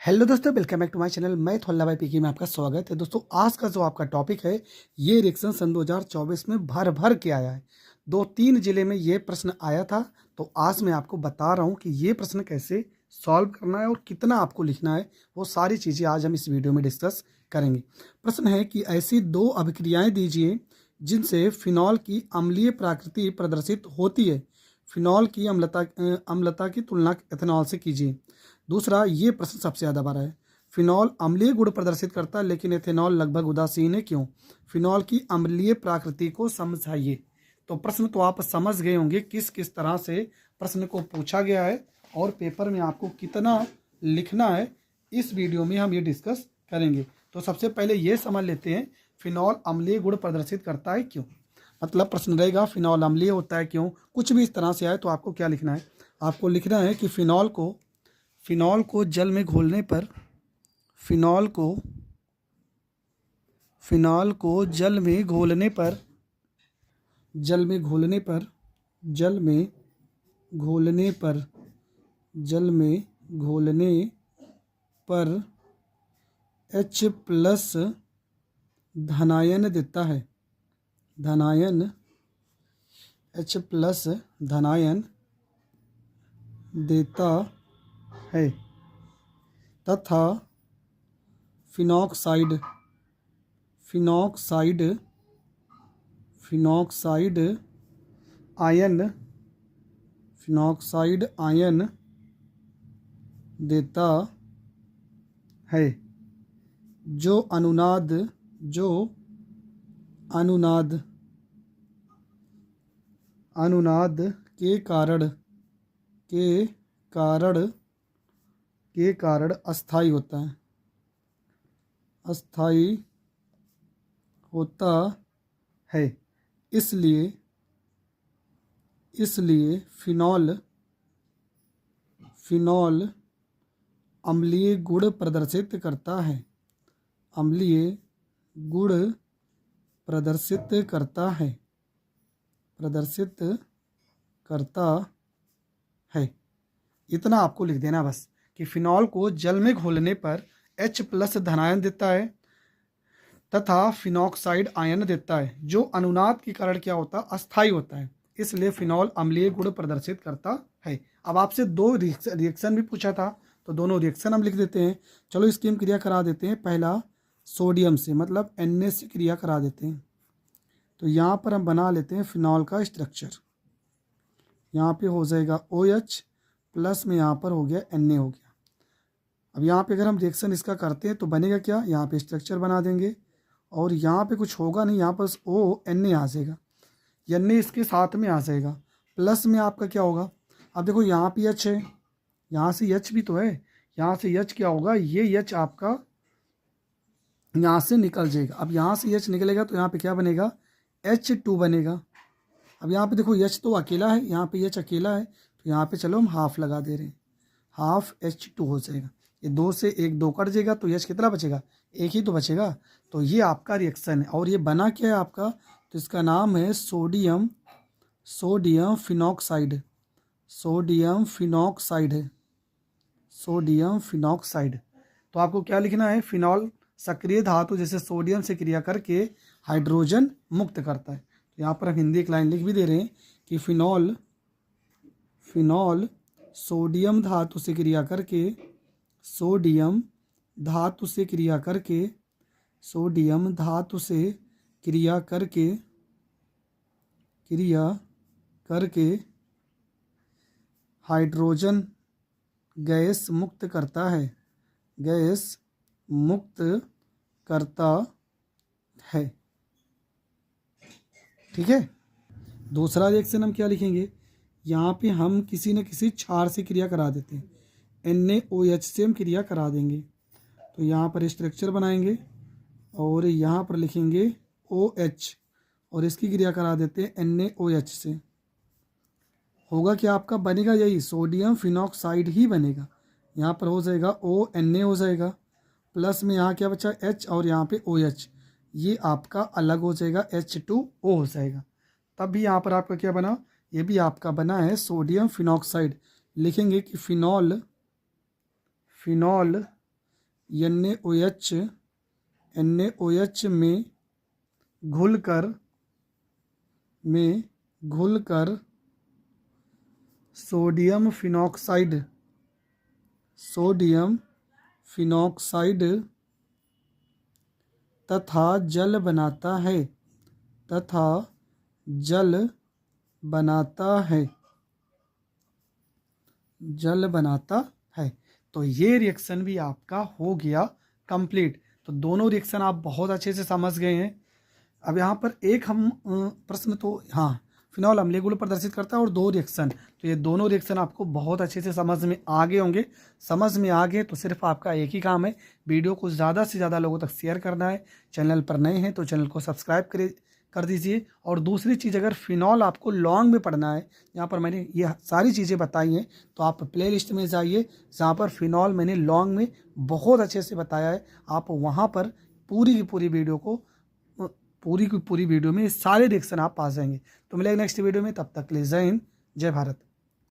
Hello दोस्तों, welcome back to my channel. मैं थोल्ला भाई पीकी में आपका स्वागत है। दोस्तों, आज का जो आपका टॉपिक है, ये रिएक्शन सन 2024 में भर भर के आया है। 2-3 जिले में ये प्रश्न आया था, तो आज मैं आपको बता रहा हूँ कि ये प्रश्न कैसे सॉल्व करना है और कितना आपको लिखना है। वो सारी चीज़ें आज हम इस वीडियो में डिस्कस करेंगे। प्रश्न है कि ऐसी 2 अभिक्रियाएं दीजिए जिनसे फिनॉल की अम्लीय प्रकृति प्रदर्शित होती है। फिनॉल की अम्लता की तुलना एथेनॉल से कीजिए। दूसरा, ये प्रश्न सबसे ज़्यादा बार है। फिनॉल अम्लीय गुण प्रदर्शित करता है लेकिन एथेनॉल लगभग उदासीन है, क्यों? फिनॉल की अम्लीय प्रकृति को समझाइए। तो प्रश्न तो आप समझ गए होंगे किस किस तरह से प्रश्न को पूछा गया है और पेपर में आपको कितना लिखना है। इस वीडियो में हम ये डिस्कस करेंगे। तो सबसे पहले ये समझ लेते हैं, फिनॉल अम्लीय गुण प्रदर्शित करता है क्यों। मतलब प्रश्न रहेगा फिनॉल अम्लीय होता है क्यों। कुछ भी इस तरह से आए तो आपको क्या लिखना है, आपको लिखना है कि फिनॉल को जल में घोलने पर फिनॉल को जल में घोलने पर जल में घोलने पर जल में घोलने पर जल में घोलने पर H प्लस धनायन देता है। धनायन H प्लस धनायन देता है तथा फिनॉक्साइड आयन देता है, जो अनुनाद के कारण अस्थायी होता है। इसलिए फिनॉल अम्लीय गुण प्रदर्शित करता है। अम्लीय गुण प्रदर्शित करता है। इतना आपको लिख देना बस कि फिनॉल को जल में घोलने पर H प्लस धनायन देता है तथा फिनॉक्साइड आयन देता है, जो अनुनाद के कारण क्या होता है, अस्थायी होता है। इसलिए फिनॉल अम्लीय गुण प्रदर्शित करता है। अब आपसे 2 रिएक्शन भी पूछा था, तो दोनों रिएक्शन हम लिख देते हैं। चलो इसकी हम क्रिया करा देते हैं। पहला सोडियम से, मतलब Na से क्रिया करा देते हैं। तो यहाँ पर हम बना लेते हैं फिनॉल का स्ट्रक्चर। यहाँ पे हो जाएगा OH प्लस में यहाँ पर हो गया Na हो गया। अब यहाँ पे अगर हम रिएक्शन इसका करते हैं तो बनेगा क्या, यहाँ पे स्ट्रक्चर बना देंगे और यहाँ पे कुछ होगा नहीं, यहाँ पर Na आ जाएगा, Na इसके साथ में आ जाएगा। प्लस में आपका क्या होगा, अब देखो यहाँ पे H है, यहाँ से H भी तो है, यहाँ से H क्या होगा, ये H आपका यहाँ से निकल जाएगा। अब यहाँ से H निकलेगा तो यहाँ पे क्या बनेगा, H2 बनेगा। अब यहाँ पे देखो H तो अकेला है, यहाँ पे H अकेला है, तो यहाँ पे चलो हम हाफ लगा दे रहे हैं, हाफ H2 हो जाएगा। ये 2 से 1 2 कट जाएगा तो H कितना बचेगा, 1 ही तो बचेगा। तो ये आपका रिएक्शन है और ये बना क्या है आपका, तो इसका नाम है सोडियम फिनॉक्साइड। Sodium phenoxide. तो आपको क्या लिखना है, फिनॉल सक्रिय धातु जैसे सोडियम से क्रिया करके हाइड्रोजन मुक्त करता है। तो यहाँ पर हम हिंदी एक लाइन लिख भी दे रहे हैं कि फिनॉल सोडियम धातु से क्रिया करके हाइड्रोजन गैस मुक्त करता है। ठीक है। दूसरा रिएक्शन हम क्या लिखेंगे, यहाँ पे हम किसी न किसी क्षार से क्रिया करा देते हैं। NaOH से हम क्रिया करा देंगे। तो यहाँ पर स्ट्रक्चर बनाएंगे और यहाँ पर लिखेंगे OH और इसकी क्रिया करा देते हैं NaOH से। होगा क्या, आपका बनेगा यही सोडियम फिनॉक्साइड ही बनेगा। यहाँ पर हो जाएगा ONa हो जाएगा, प्लस में यहाँ क्या बचा H और यहाँ पे OH, ये आपका अलग हो जाएगा H2O हो जाएगा। तब भी यहाँ पर आपका क्या बना, ये भी आपका बना है सोडियम फिनॉक्साइड। लिखेंगे कि फिनॉल NaOH में घुलकर सोडियम फिनॉक्साइड तथा जल बनाता है। तो ये रिएक्शन भी आपका हो गया कंप्लीट। तो दोनों रिएक्शन आप बहुत अच्छे से समझ गए हैं। अब यहाँ पर एक हम प्रश्न तो हाँ, फिनॉल अम्लीय गुण प्रदर्शित करता है और 2 रिएक्शन, तो ये दोनों रिएक्शन आपको बहुत अच्छे से समझ में आ गए होंगे। समझ में आ गए तो सिर्फ आपका एक ही काम है, वीडियो को ज़्यादा से ज़्यादा लोगों तक शेयर करना है। चैनल पर नए हैं तो चैनल को सब्सक्राइब कर दीजिए। और दूसरी चीज़, अगर फिनॉल आपको लॉन्ग में पढ़ना है, यहाँ पर मैंने ये सारी चीज़ें बताई हैं, तो आप प्ले लिस्ट में जाइए जहाँ पर फिनॉल मैंने लॉन्ग में बहुत अच्छे से बताया है। आप वहाँ पर पूरी की पूरी वीडियो में सारे रिएक्शन आप पा जाएंगे। तो मिलेंगे नेक्स्ट वीडियो में, तब तक के लिए जय हिंद, जय भारत।